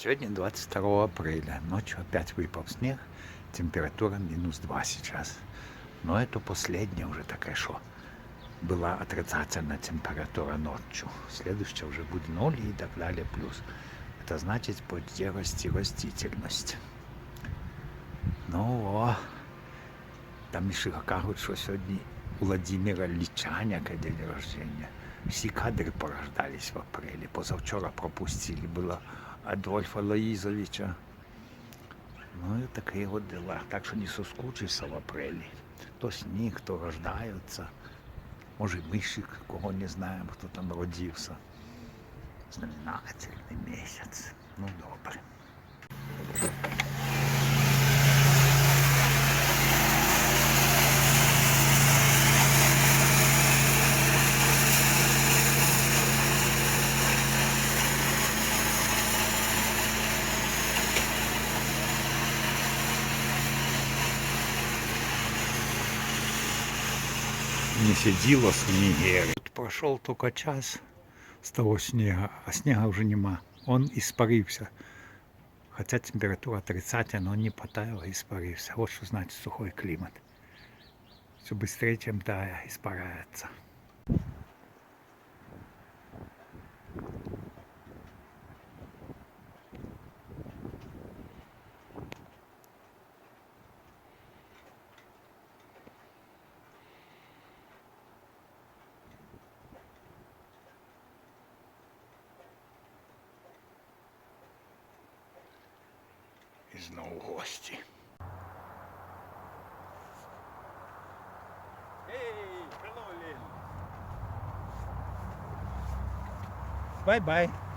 Сегодня 22 апреля. Ночью опять выпал снег. Температура -2 сейчас. Но это последняя уже такая, что была отрицательная температура ночью. Следующая уже будет 0 и так далее плюс. Это значит, будет расти растительность. Ну, о, там ще кажуть, що сьогодні у Владимира Личаняка день рождения. Всі кадри порождались в апреле. Позавчора пропустили было Адольфа Лоизовича. Ну и такие вот дела. Так что не соскучишься в апреле. То сніг, то рождаются. Може, мишик, кого не знаем, кто там родился. Знаменательный месяц. Ну, добре. Не сидела снегирь. Прошел только час с того снега, а снега уже нема. Он испарился. Хотя температура 30, но он не потаял, а испарился. Вот что значит сухой климат. Все быстрее, чем тая, испаряется. І знову гості. Hey, hello, Lynn. Bye-bye.